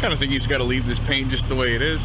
Kind of think he's got to leave this paint just the way it is.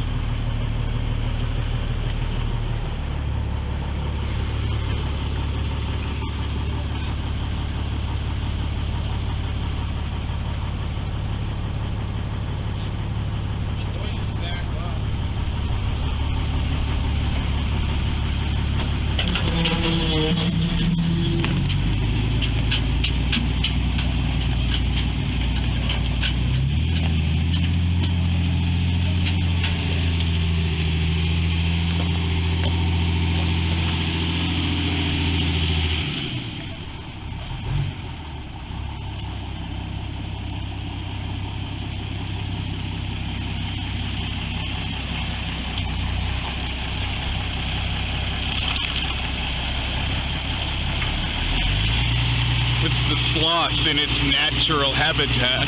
It's the sloth in its natural habitat.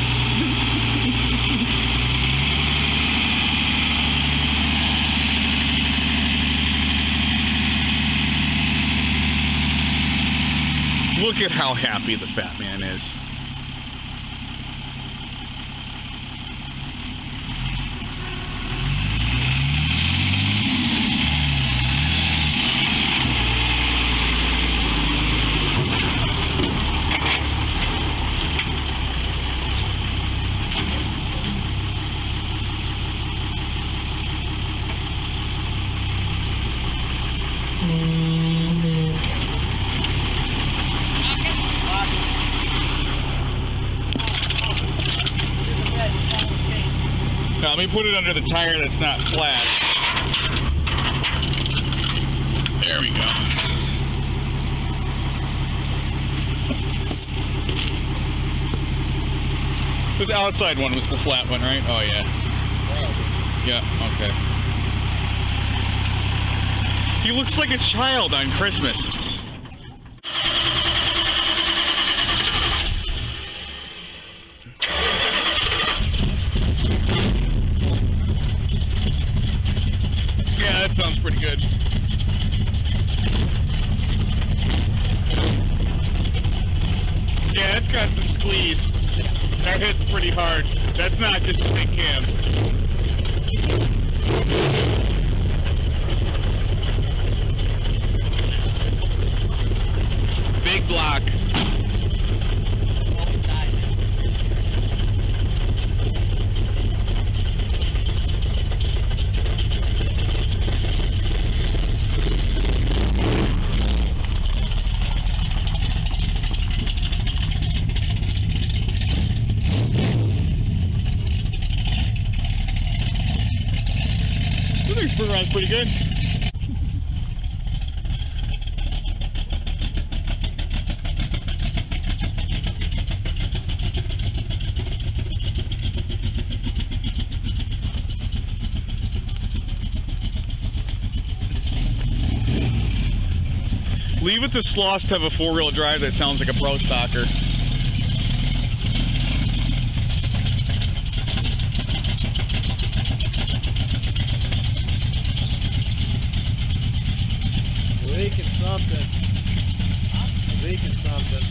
Look at how happy the fat man is. Now, let me put it under the tire that's not flat. There we go. This outside one was the flat one, right? Oh, yeah. Yeah, okay. He looks like a child on Christmas. Yeah, that sounds pretty good. Yeah, it's got some squeeze. That hits pretty hard. That's not just a big cam. Big block. Spin around's pretty good. Leave it to Sloss to have a four-wheel drive that sounds like a pro stocker. Leaking something. Leaking something.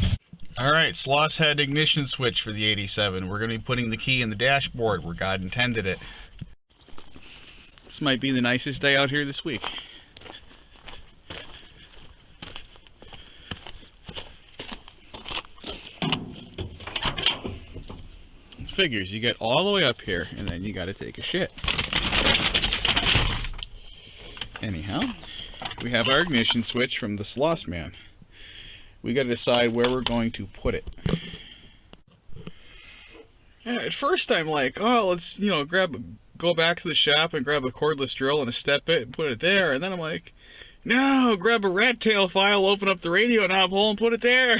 Alright, Sloss had ignition switch for the 87. We're going to be putting the key in the dashboard where God intended it. This might be the nicest day out here this week. It figures, you get all the way up here and then you got to take a shit. Anyhow, we have our ignition switch from the Sloss man. We got to decide where we're going to put it. Yeah, at first I'm like, oh, let's, you know, go back to the shop and grab a cordless drill and a step bit and put it there. And then I'm like, no, grab a rat tail file, open up the radio knob hole and put it there.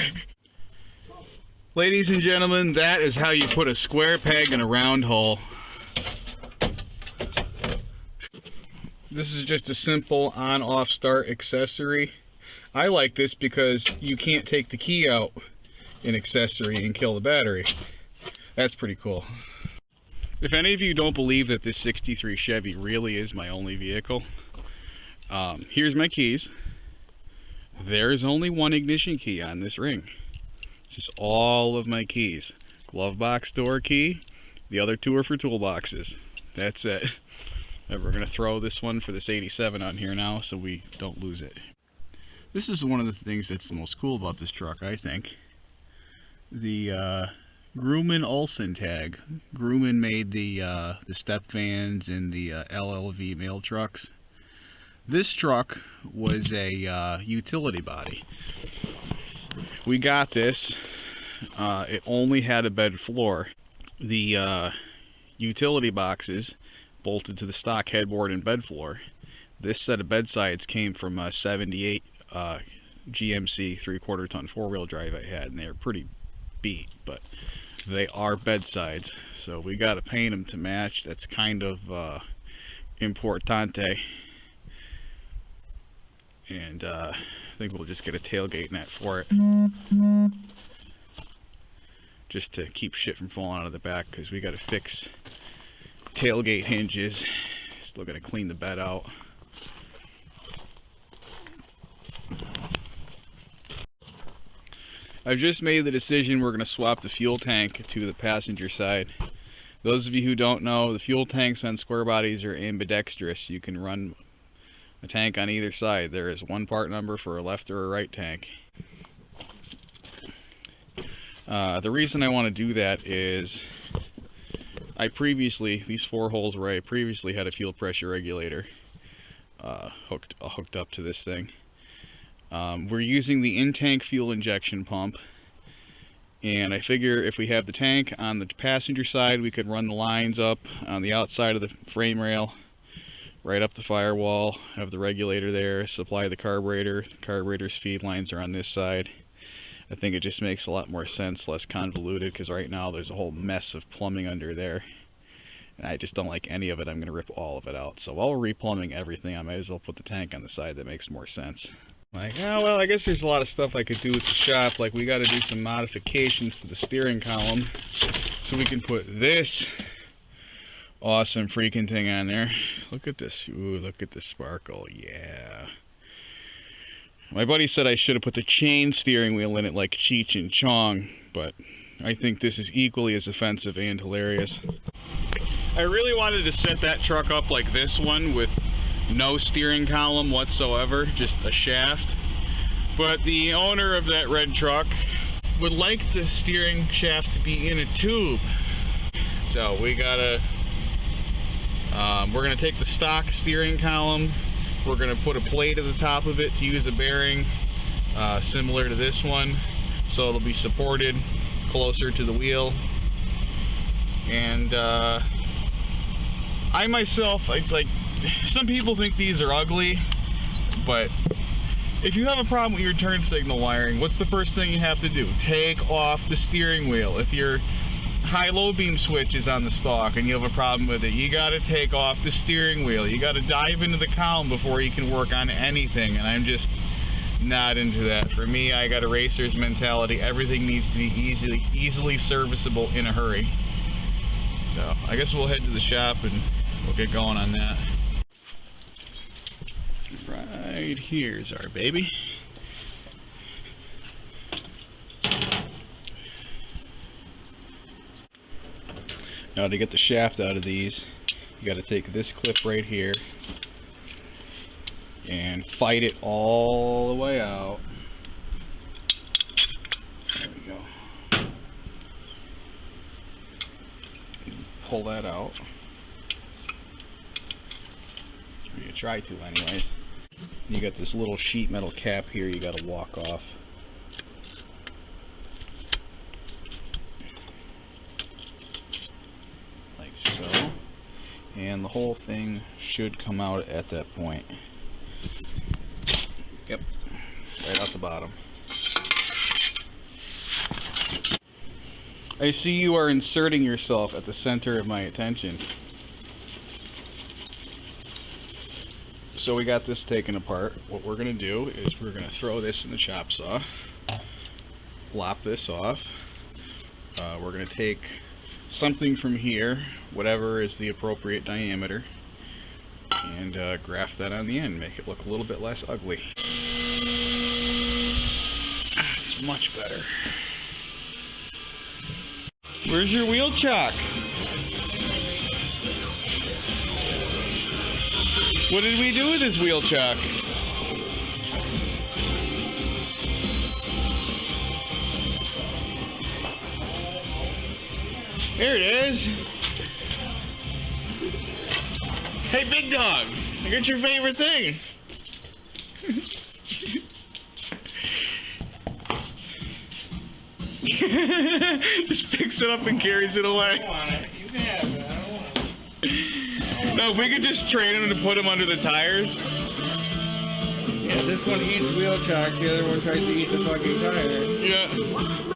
Ladies and gentlemen, that is how you put a square peg in a round hole. This is just a simple on-off start accessory. I like this because you can't take the key out in accessory and kill the battery. That's pretty cool. If any of you don't believe that this 63 Chevy really is my only vehicle, here's my keys. There's only one ignition key on this ring. This is all of my keys. Glove box door key, The other 2 are for toolboxes. That's it. And we're gonna throw this one for this 87 on here now so we don't lose it. This is one of the things that's the most cool about this truck, I think. The Grumman-Olson tag. Grumman made the step fans and the LLV mail trucks. This truck was a utility body. We got this. It only had a bed floor. The utility boxes bolted to the stock headboard and bed floor. This set of bed sides came from a 78 GMC 3/4 ton 4-wheel drive I had, and they're pretty beat, but they are bed sides, so we got to paint them to match. That's kind of importante, and I think we'll just get a tailgate net for it, just to keep shit from falling out of the back, because we got to fix tailgate hinges. Still got to clean the bed out. I've just made the decision we're going to swap the fuel tank to the passenger side. Those of you who don't know, the fuel tanks on square bodies are ambidextrous. You can run a tank on either side. There is one part number for a left or a right tank. The reason I want to do that is these 4 holes where I previously had a fuel pressure regulator hooked up to this thing. We're using the in-tank fuel injection pump, and I figure if we have the tank on the passenger side, we could run the lines up on the outside of the frame rail, right up the firewall, have the regulator there, supply the carburetor. The carburetor's feed lines are on this side. I think it just makes a lot more sense, less convoluted, because right now there's a whole mess of plumbing under there, and I just don't like any of it. I'm going to rip all of it out. So while we're replumbing everything, I might as well put the tank on the side that makes more sense. Like, oh, well, I guess there's a lot of stuff I could do with the shop. Like, we got to do some modifications to the steering column so we can put this awesome freaking thing on there. Look at this. Ooh, look at the sparkle. Yeah. My buddy said I should have put the chain steering wheel in it like Cheech and Chong, but I think this is equally as offensive and hilarious. I really wanted to set that truck up like this one with no steering column whatsoever, just a shaft, but the owner of that red truck would like the steering shaft to be in a tube, so we gotta we're gonna take the stock steering column, we're gonna put a plate at the top of it to use a bearing similar to this one, so it'll be supported closer to the wheel. And I myself, like, some people think these are ugly, but if you have a problem with your turn signal wiring, what's the first thing you have to do? Take off the steering wheel. If your high-low beam switch is on the stalk and you have a problem with it, you got to take off the steering wheel. You got to dive into the column before you can work on anything, and I'm just not into that. For me, I got a racer's mentality. Everything needs to be easily serviceable in a hurry. So I guess we'll head to the shop and we'll get going on that. Right here's our baby. Now, to get the shaft out of these, you got to take this clip right here and fight it all the way out. There we go. Pull that out. Or you try to anyways. You got this little sheet metal cap here you got to walk off. Like so. And the whole thing should come out at that point. Yep, right out the bottom. I see you are inserting yourself at the center of my attention. So we got this taken apart. What we're going to do is we're going to throw this in the chop saw, lop this off. We're going to take something from here, whatever is the appropriate diameter, and graft that on the end, make it look a little bit less ugly. It's much better. Where's your wheel chock? What did we do with this wheel chuck? There it is. Hey, big dog, I got your favorite thing. Just picks it up and carries it away. I don't want it. You can have it. I don't want it. No, if we could just train him to put him under the tires. Yeah, this one eats wheel chocks, the other one tries to eat the fucking tire. Yeah.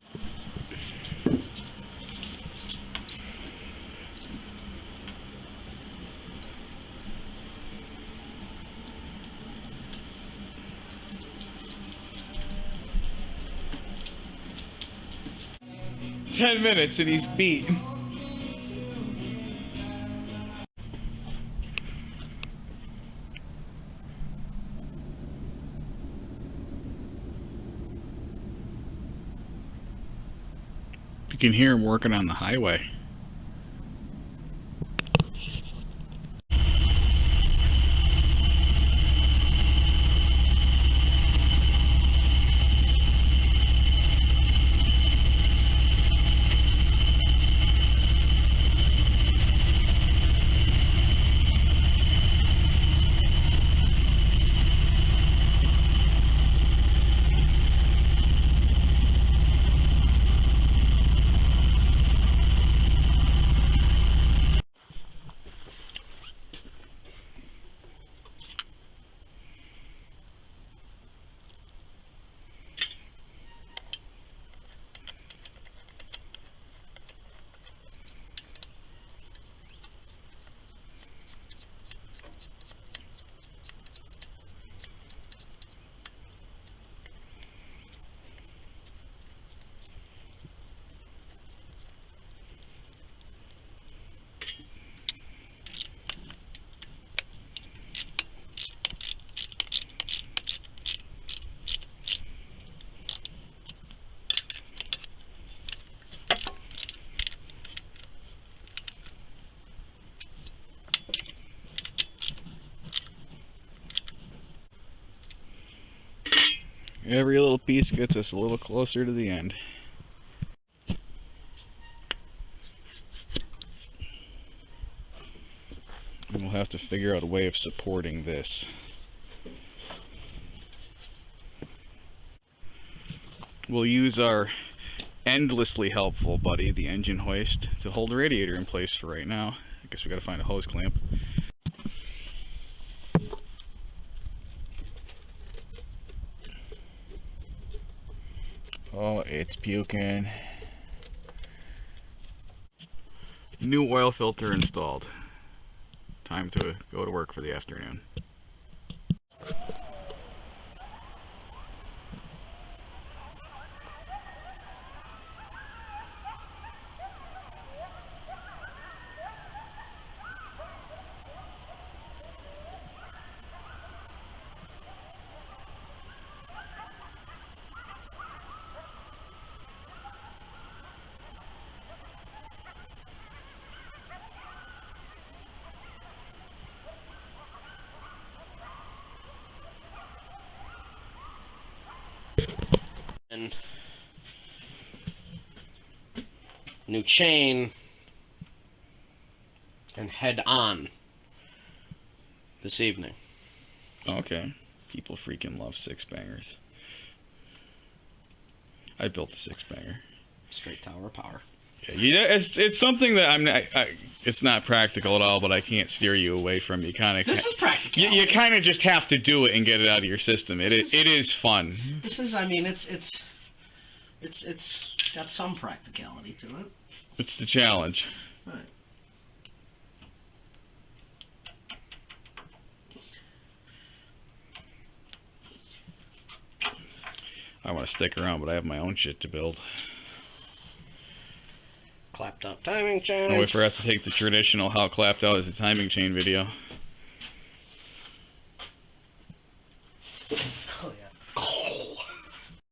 "10 minutes and he's beat." You can hear him working on the highway. Every little piece gets us a little closer to the end. And we'll have to figure out a way of supporting this. We'll use our endlessly helpful buddy, the engine hoist, to hold the radiator in place for right now. I guess we gotta find a hose clamp. Oh, it's puking. New oil filter installed. Time to go to work for the afternoon. And new chain and head on this evening. Okay. People freaking love six bangers. I built a six banger. Straight tower power. Yeah, it's something that I'm not. It's not practical at all, but I can't steer you away from. You kind of. This is practical. You kind of just have to do it and get it out of your system. It is fun. This is. I mean, it's got some practicality to it. It's the challenge. Right. I want to stick around, but I have my own shit to build. Clapped out timing chain. Oh, we forgot to take the traditional how clapped out is the timing chain video.